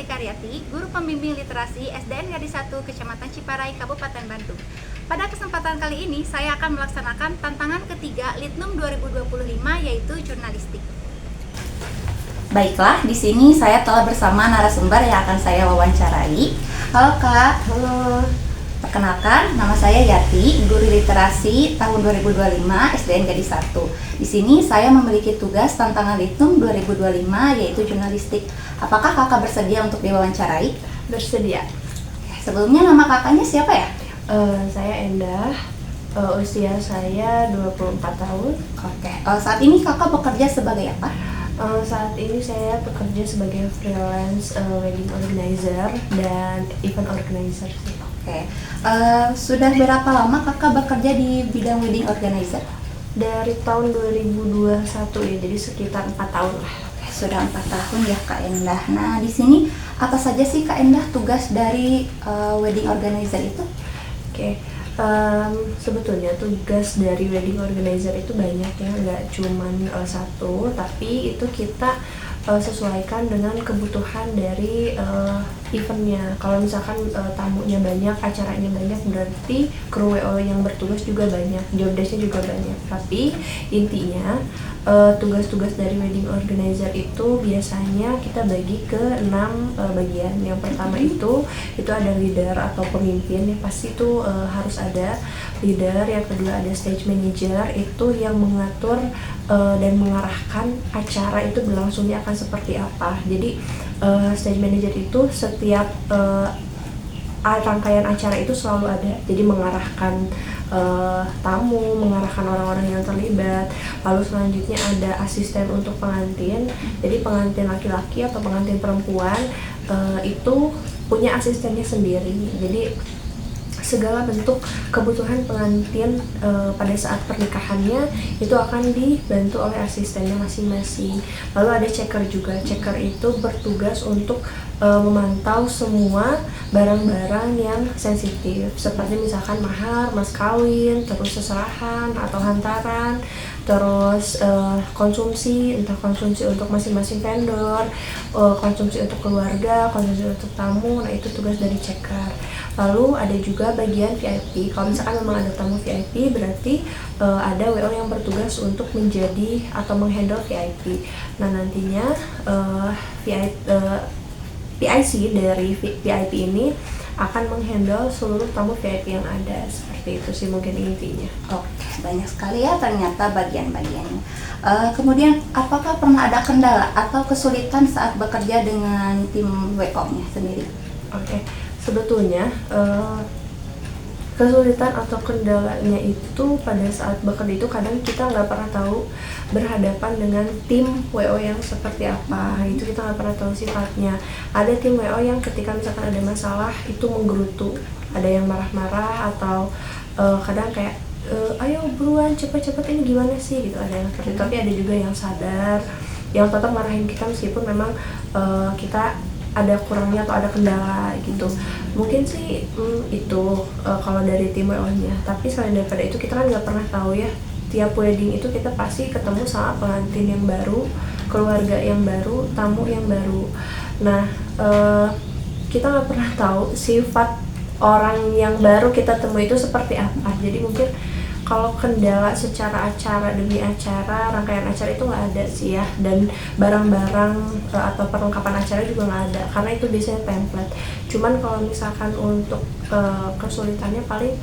Karyati, Guru Pembimbing Literasi SDN Gadis 1 Kecamatan Ciparai, Kabupaten Bandung. Pada kesempatan kali ini, saya akan melaksanakan tantangan ketiga Litnum 2025, yaitu jurnalistik. Baiklah, di sini saya telah bersama narasumber yang akan saya wawancarai. Halo Kak. Halo. Perkenalkan, nama saya Yati, Guru Literasi tahun 2025 SDN Gadis 1. Di sini saya memiliki tugas tantangan Litnum 2025, yaitu jurnalistik. Apakah kakak bersedia untuk diwawancarai? Bersedia. Sebelumnya nama kakaknya siapa ya? Saya Endah, usia saya 24 tahun. Oke. Saat ini kakak bekerja sebagai apa? Saat ini saya bekerja sebagai freelance wedding organizer dan event organizer sih. Oke. Sudah berapa lama kakak bekerja di bidang wedding organizer? Dari tahun 2021 ya, jadi sekitar 4 tahun lah. Sudah 4 tahun ya Kak Endah. Nah, di sini apa saja sih Kak Endah tugas dari wedding organizer itu? Oke. Sebetulnya tugas dari wedding organizer itu banyak ya, nggak cuman satu, tapi itu kita sesuaikan dengan kebutuhan dari eventnya. Kalau misalkan tamunya banyak, acaranya banyak, berarti kru WO yang bertugas juga banyak, job desk-nya juga banyak. Tapi intinya tugas-tugas dari wedding organizer itu biasanya kita bagi ke 6 bagian. Yang pertama itu ada leader atau pemimpin, ya pasti itu harus ada leader. Yang kedua ada stage manager, itu yang mengatur dan mengarahkan acara itu berlangsungnya akan seperti apa. Jadi stage manager itu setiap rangkaian acara itu selalu ada, jadi mengarahkan tamu, mengarahkan orang-orang yang terlibat. Lalu selanjutnya ada asisten untuk pengantin, jadi pengantin laki-laki atau pengantin perempuan itu punya asistennya sendiri. Jadi segala bentuk kebutuhan pengantin pada saat pernikahannya itu akan dibantu oleh asistennya masing-masing. Lalu ada checker juga. Checker itu bertugas untuk memantau semua barang-barang yang sensitif, seperti misalkan mahar, mas kawin, terus seserahan atau hantaran, terus konsumsi, entah konsumsi untuk masing-masing vendor, konsumsi untuk keluarga, konsumsi untuk tamu. Nah, itu tugas dari checker. Lalu ada juga bagian VIP. Kalau misalkan memang ada tamu VIP, berarti ada WO yang bertugas untuk menjadi atau menghandle VIP. Nah, nantinya PIC dari VIP ini akan menghandle seluruh tamu VIP yang ada. Seperti itu sih mungkin intinya. Oke, banyak sekali ya ternyata bagian-bagiannya. Kemudian apakah pernah ada kendala atau kesulitan saat bekerja dengan tim WO-nya sendiri? Oke. Sebetulnya kesulitan atau kendalanya itu pada saat bekerja itu kadang kita nggak pernah tahu berhadapan dengan tim WO yang seperti apa. Itu kita nggak pernah tahu sifatnya. Ada tim WO yang ketika misalkan ada masalah itu menggerutu, ada yang marah-marah atau kadang kayak ayo buruan cepet-cepet ini gimana sih gitu, ada yang seperti itu. Tapi ada juga yang sadar, yang tetap marahin kita meskipun memang kita ada kurangnya atau ada kendala gitu. Mungkin sih itu kalau dari tim WO-nya. Tapi selain daripada itu kita kan nggak pernah tahu ya, tiap wedding itu kita pasti ketemu sama pengantin yang baru, keluarga yang baru, tamu yang baru. Nah, kita nggak pernah tahu sifat orang yang baru kita temui itu seperti apa. Jadi mungkin kalau kendala secara acara demi acara, rangkaian acara itu nggak ada sih ya, dan barang-barang atau perlengkapan acara juga nggak ada, karena itu biasanya template. Cuman kalau misalkan untuk kesulitannya paling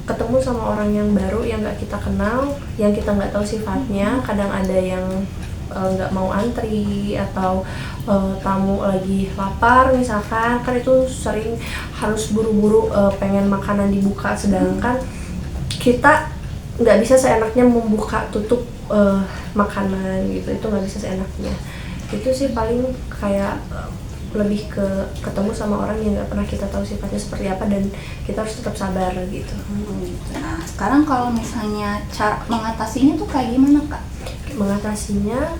ketemu sama orang yang baru yang nggak kita kenal, yang kita nggak tahu sifatnya. Kadang ada yang nggak mau antri, atau tamu lagi lapar misalkan, kan itu sering harus buru-buru pengen makanan dibuka, sedangkan kita nggak bisa seenaknya membuka tutup makanan gitu, itu nggak bisa seenaknya. Itu sih paling kayak lebih ke ketemu sama orang yang nggak pernah kita tahu sifatnya seperti apa, dan kita harus tetap sabar gitu. Nah, sekarang kalau misalnya cara mengatasinya tuh kayak gimana Kak? Mengatasinya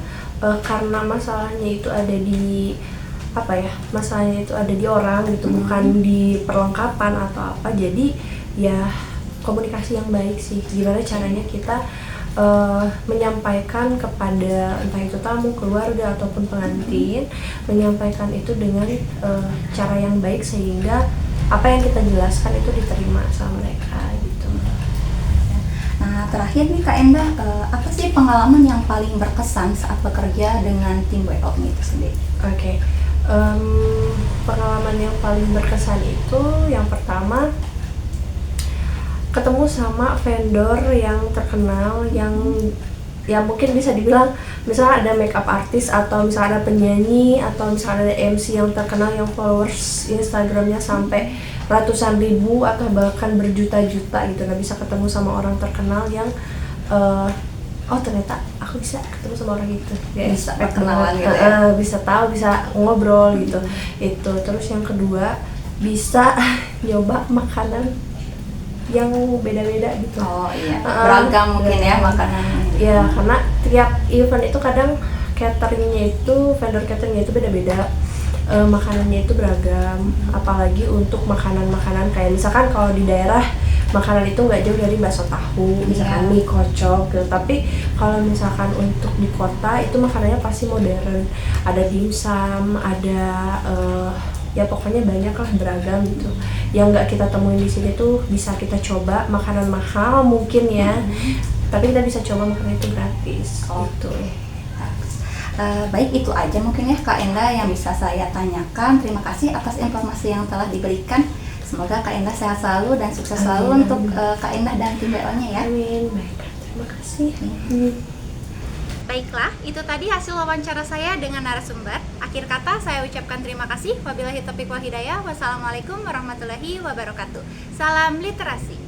karena masalahnya itu ada di masalahnya itu ada di orang gitu, bukan di perlengkapan atau apa. Jadi ya komunikasi yang baik sih, gimana caranya kita menyampaikan kepada entah itu tamu, keluarga ataupun pengantin, menyampaikan itu dengan cara yang baik sehingga apa yang kita jelaskan itu diterima sama mereka gitu. Nah, terakhir nih Kak Endah, apa sih pengalaman yang paling berkesan saat bekerja dengan tim WO itu sendiri? Oke. Pengalaman yang paling berkesan itu yang pertama ketemu sama vendor yang terkenal, yang ya mungkin bisa dibilang misalnya ada makeup artist atau misalnya ada penyanyi atau misalnya ada MC yang terkenal yang followers Instagramnya sampai ratusan ribu atau bahkan berjuta-juta gitu. Nah, bisa ketemu sama orang terkenal yang oh ternyata aku bisa ketemu sama orang itu, ya Bisa perkenalan gitu ya? bisa tahu, bisa ngobrol gitu. Itu terus yang kedua bisa nyoba makanan yang beda-beda gitu. Oh iya, beragam mungkin ya makanan. Ya, karena tiap event itu kadang cateringnya itu, vendor cateringnya itu beda-beda, makanannya itu beragam. Apalagi untuk makanan-makanan kayak misalkan kalau di daerah makanan itu nggak jauh dari bakso tahu, misalkan mie kocok gitu. Tapi kalau misalkan untuk di kota itu makanannya pasti modern, ada dimsum, ada ya pokoknya banyak lah, beragam gitu. Yang nggak kita temuin di sini tuh bisa kita coba, makanan mahal mungkin ya, tapi kita bisa coba makanan itu gratis. Gitu. Baik, itu aja mungkin ya Kak Endah yang bisa saya tanyakan. Terima kasih atas informasi yang telah diberikan. Semoga Kak Endah sehat selalu dan sukses selalu untuk Kak Endah dan tim WO-nya ya. Amin. Baik, terima kasih. Baiklah, itu tadi hasil wawancara saya dengan narasumber. Akhir kata saya ucapkan terima kasih. Wabillahi taufiq wal hidayah. Wassalamualaikum warahmatullahi wabarakatuh. Salam literasi.